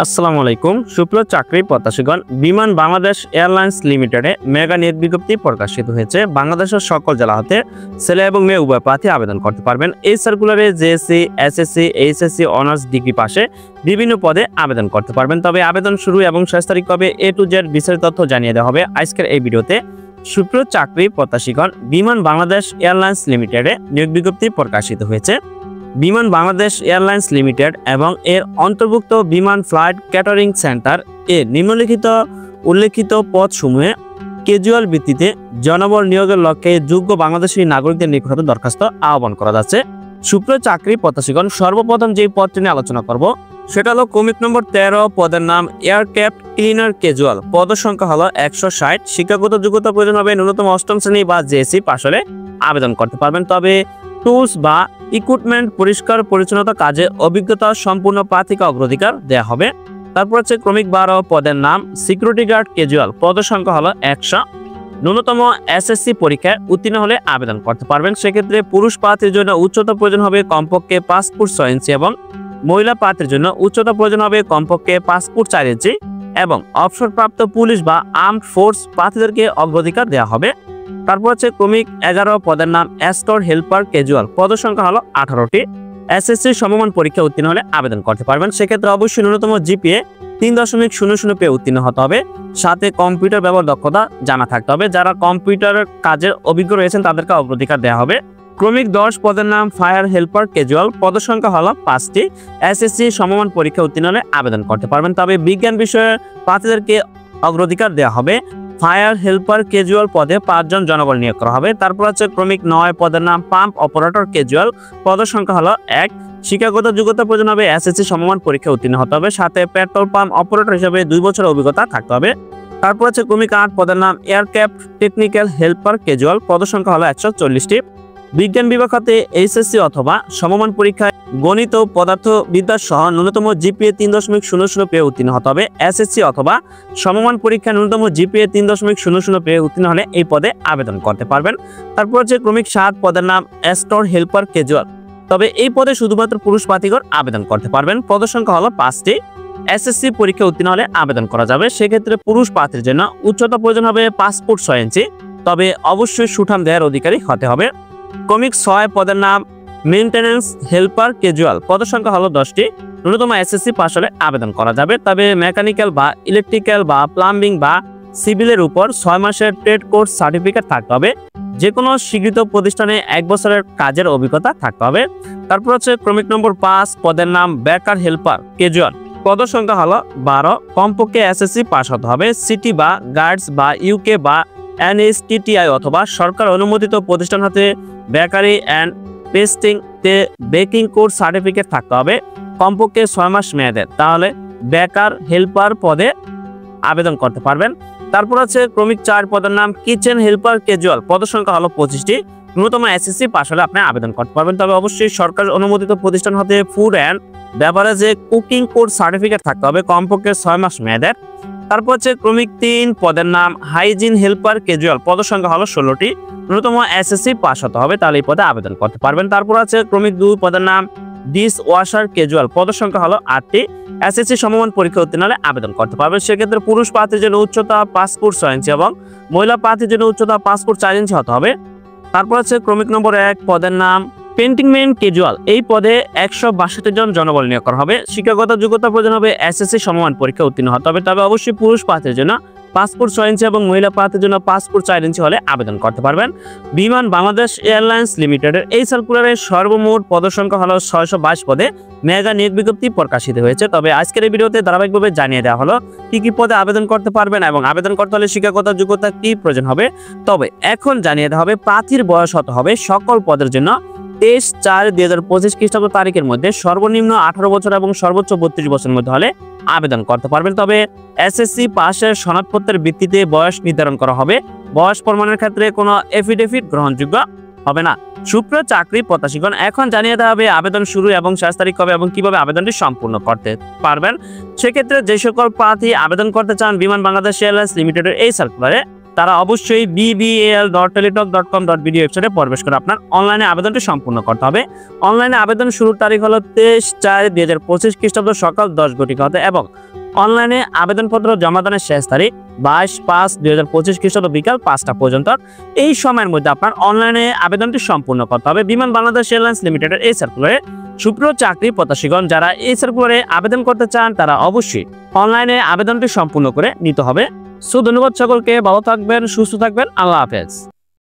আসসালামু আলাইকুম সুপ্রিয় চাকরি প্রত্যাশীগণ, বিমান বাংলাদেশ এয়ারলাইন্স লিমিটেডে মেগা নিয়োগ বিজ্ঞপ্তি প্রকাশিত হয়েছে। বাংলাদেশের সকল জেলা হতে ছেলে এবং মেয়ে উভয় প্রার্থী আবেদন করতে পারবেন। এই সার্কুলারে JSC, SSC, HSC honours degree পাশে বিভিন্ন পদে আবেদন করতে পারবেন। তবে আবেদন শুরু এবং শেষ তারিখ কবে A to Z বিস্তারিত তথ্য জানিয়ে দেওয়া হবে আজকের এই ভিডিওতে। সুপ্রিয় চাকরি প্রত্যাশীগণ, বিমান বাংলাদেশ এয়ারলাইন্স লিমিটেডে নিয়োগ বিজ্ঞপ্তি প্রকাশিত হয়েছে। বিমান বাংলাদেশ এয়ারলাইন্স লিমিটেড এবং এর অন্তর্ভুক্ত বিমান ফ্লাইট ক্যাটারিং সেন্টার এর নিম্নলিখিত উল্লেখিত পদসমূহে ক্যাজুয়াল ভিত্তিতে জনবল নিয়োগের লক্ষ্যে যোগ্য বাংলাদেশী নাগরিকদের নিকট হতে দরখাস্ত আহ্বান করা যাচ্ছে। সুপ্রিয় চাকরি প্রত্যাশীগণ, সর্বপ্রথম যেই পদটি নিয়ে আলোচনা করব সেটা হলো কমিক নম্বর 13, পদের নাম এয়ারক্রাফট ক্লিনার ক্যাজুয়াল। পদ সংখ্যা হলো 160। শিক্ষাগত যোগ্যতা প্রয়োজন হবে ন্যূনতম 8ম শ্রেণী বা জেএসসি পাশ হলে আবেদন করতে পারবেন। তবে টুলস বা ইকুইপমেন্ট পরিষ্কার পরিচ্ছন্নতা কাজে অভিজ্ঞতা সম্পূর্ণ প্রার্থীকে অগ্রাধিকার দেওয়া হবে। তারপর হচ্ছে ক্রমিক 12, পদের নাম সিকিউরিটি গার্ড ক্যাজুয়াল। পদের সংখ্যা হলো 100। ন্যূনতম এসএসসি পরীক্ষায় উত্তীর্ণ হলে আবেদন করতে পারবেন। সেক্ষেত্রে পুরুষ প্রার্থীর জন্য উচ্চতা প্রয়োজন হবে কমপক্ষে 5 ফুট 6 ইঞ্চি এবং মহিলা প্রার্থীর জন্য উচ্চতা প্রয়োজন হবে কমপক্ষে 5 ফুট 4 ইঞ্চি এবং অবসরপ্রাপ্ত পুলিশ বা আর্মড ফোর্স প্রার্থীদেরকে অগ্রাধিকার দেওয়া হবে। তারপর হচ্ছে ক্রমিক 11, পদের নাম এস্কর্ট হেল্পার ক্যাজুয়াল। পদের সংখ্যা হলো 18টি। এসএসসি সমমান পরীক্ষা উত্তীর্ণ হলে আবেদন করতে পারবেন। সেক্ষেত্রে অবশ্যই ন্যূনতম জিপিএ 3.00 পেয়ে উত্তীর্ণ হতে হবে। সাথে কম্পিউটার ব্যবহার দক্ষতা জানা থাকতে হবে। যারা কম্পিউটার কাজের অভিজ্ঞ রয়েছেন তাদেরকে অগ্রাধিকার দেওয়া হবে। ক্রমিক 10, পদের নাম ফায়ার হেল্পার ক্যাজুয়াল। পদের সংখ্যা হলো 5টি। এসএসসি সমমান পরীক্ষা উত্তীর্ণ হলে আবেদন করতে পারবেন। তবে বিজ্ঞান বিষয়ে প্রার্থীদেরকে অগ্রাধিকার দেওয়া হবে। ফায়ার হেল্পার ক্যাজুয়াল পদে 5 জন জনবল নিয়োগ করা হবে। তারপর হচ্ছে ক্রমিক 9, পদের নাম পাম্প অপারেটর ক্যাজুয়াল। পদের সংখ্যা হলো 1। শিক্ষাগত যোগ্যতা প্রয়োজন হবে এসএসসি সমমান পরীক্ষা উত্তীর্ণ হতে হবে। সাথে পেট্রোল পাম্প অপারেটর হিসেবে 2 বছরের অভিজ্ঞতা থাকতে হবে। তারপর হচ্ছে ক্রমিক 8, পদের নাম এয়ারক্রাফট টেকনিক্যাল হেল্পার ক্যাজুয়াল। পদের সংখ্যা হলো 140টি। বিজ্ঞান বিভাগ হতে এইচএসসি অথবা সমমান পরীক্ষায় গণিত ও পদার্থবিদ্যা সহ ন্যূনতম জিপিএ 3.00 পেয়ে উত্তীর্ণ হতে হবে। এসএসসি অথবা সমমান পরীক্ষায় ন্যূনতম জিপিএ 3.00 পেয়ে উত্তীর্ণ হলে এই পদে আবেদন করতে পারবেন। তারপর হচ্ছে ক্রমিক 7, পদের নাম এস্কর্ট হেল্পার ক্যাজুয়াল। তবে এই পদে শুধুমাত্র পুরুষ প্রার্থীগণ আবেদন করতে পারবেন। পদের সংখ্যা হলো 5টি। এসএসসি পরীক্ষা উত্তীর্ণ হলে আবেদন করা যাবে। সেক্ষেত্রে পুরুষ প্রার্থীর জন্য উচ্চতা প্রয়োজন হবে 5 ফুট 6 ইঞ্চি। তবে অবশ্যই সুঠাম দেহের অধিকারী হতে হবে। ক্রমিক 6, পদের নাম মেইনটেনেন্স হেল্পার ক্যাজুয়াল। পদের সংখ্যা হলো 10টি। ন্যূনতম এসএসসি পাস হলে আবেদন করা যাবে। তবে মেকানিক্যাল বা ইলেকট্রিক্যাল বা প্লাম্বিং বা সিভিলের উপর 6 মাসের ট্রেড কোর্স সার্টিফিকেট থাকতে হবে। যে কোনো স্বীকৃত প্রতিষ্ঠানে 1 বছরের কাজের অভিজ্ঞতা থাকতে হবে। তারপর হচ্ছে ক্রমিক নম্বর 5, পদের নাম বেকার হেল্পার ক্যাজুয়াল। পদের সংখ্যা হলো 12। কমপক্ষে এসএসসি পাস হতে হবে। সিটি বা গার্ডস বা ইউকে বা এনএসটিটিআই অথবা সরকার অনুমোদিত প্রতিষ্ঠান হতে বেকারি অ্যান্ড পেস্টিং তে বেকিং কোর্স সার্টিফিকেট থাকতে হবে কমপক্ষে 6 মাস মেয়াদের। তাহলে বেকার হেল্পার পদে আবেদন করতে পারবেন। তারপর আছে ক্রমিক 4, পদের নাম কিচেন হেল্পার ক্যাজুয়াল। পদের সংখ্যা হলো 25টি। ন্যূনতম এসএসসি পাস হলে আপনি আবেদন করতে পারবেন। তবে অবশ্যই সরকার অনুমোদিত প্রতিষ্ঠান হতে ফুড অ্যান্ড বেভারেজে কুকিং কোর্স সার্টিফিকেট থাকতে হবে কমপক্ষে 6 মাস মেয়াদের। তারপর হচ্ছে ক্রমিক 3, পদের নাম হাইজিন হেল্পার ক্যাজুয়াল। পদের সংখ্যা হলো 16টি। ন্যূনতম এসএসসি পাস হতে হবে, তাহলে এই পদে আবেদন করতে পারবেন। তারপর আছে ক্রমিক 2, পদের নাম ডিশ ওয়াশার ক্যাজুয়াল। পদের সংখ্যা হলো 8টি। এসএসসি সমমান পরীক্ষা উত্তীর্ণ হলে আবেদন করতে পারবেন। সেক্ষেত্রে পুরুষ প্রার্থীর জন্য উচ্চতা 5 ফুট 6 ইঞ্চি এবং মহিলা প্রার্থীর জন্য উচ্চতা 5 ফুট 4 ইঞ্চি হতে হবে। তারপর আছে ক্রমিক নম্বর 1, পদের নাম পেন্টিংম্যান ক্যাজুয়াল। এই পদে 162 জন জনবল নিয়োগ করা হবে। শিক্ষাগত যোগ্যতা প্রয়োজন হবে এসএসসি সমমান পরীক্ষা উত্তীর্ণ হতে হবে। তবে অবশ্যই পুরুষ প্রার্থীর জন্য 5 ফুট 6 ইঞ্চি এবং মহিলা প্রার্থীর জন্য 5 ফুট 4 ইঞ্চি হলে আবেদন করতে পারবেন। বিমান বাংলাদেশ এয়ারলাইন্স লিমিটেডের এই সার্কুলারের সর্বমোট পদের সংখ্যা হলো 622 পদে মেগা নিয়োগ বিজ্ঞপ্তি প্রকাশিত হয়েছে। তবে আজকের এই ভিডিওতে ধারাবাহিকভাবে জানিয়ে দেওয়া হলো কি পদে আবেদন করতে পারবেন এবং আবেদন করতে হলে শিক্ষাগত যোগ্যতা কি প্রয়োজন হবে। তবে এখন জানিয়ে দেওয়া হবে প্রার্থীর বয়স হতে হবে সকল পদের জন্য 23/4/2025 খ্রিস্টাব্দ তারিখের মধ্যে সর্বনিম্ন 18 বছর এবং সর্বোচ্চ 32 বছরের মধ্যে হলে আবেদন করতে পারবেন। তবে এসএসসি পাশের সনদপত্রের ভিত্তিতে বয়স নির্ধারণ করা হবে। বয়স প্রমাণের ক্ষেত্রে কোনো এফিডেভিট গ্রহণযোগ্য হবে না। সুপ্রিয় চাকরি প্রত্যাশীগণ, এখন জানিয়ে দেওয়া হবে আবেদন শুরু এবং শেষ তারিখ কবে এবং কিভাবে আবেদনটি সম্পূর্ণ করতে পারবেন। সেক্ষেত্রে যে সকল প্রার্থী আবেদন করতে চান বিমান বাংলাদেশ এয়ারলাইন্স লিমিটেডের এই সার্কুলারে তারা অবশ্যই bbal.teletalk.com.bd ওয়েবসাইটে প্রবেশ করে আপনার অনলাইনে আবেদনটি সম্পূর্ণ করতে হবে। অনলাইনে আবেদন শুরুর তারিখ হলো 23/4/2025 খ্রিস্টাব্দ সকাল 10 ঘটিকা হতে এবং অনলাইনে আবেদনপত্র জমা দানের শেষ তারিখ 22/5/2025 খ্রিস্টাব্দ বিকাল 5টা পর্যন্ত। এই সময়ের মধ্যে আপনার অনলাইনে আবেদনটি সম্পূর্ণ করতে হবে। বিমান বাংলাদেশ এয়ারলাইন্স লিমিটেডের এই সার্কুলারে সুপ্রিয় চাকরি প্রত্যাশীগণ যারা এই সার্কুলারে আবেদন করতে চান তারা অবশ্যই অনলাইনে আবেদনটি সম্পূর্ণ করে নিতে হবে। ধন্যবাদ সকলকে, ভালো থাকবেন, সুস্থ থাকবেন, আল্লাহ হাফেজ।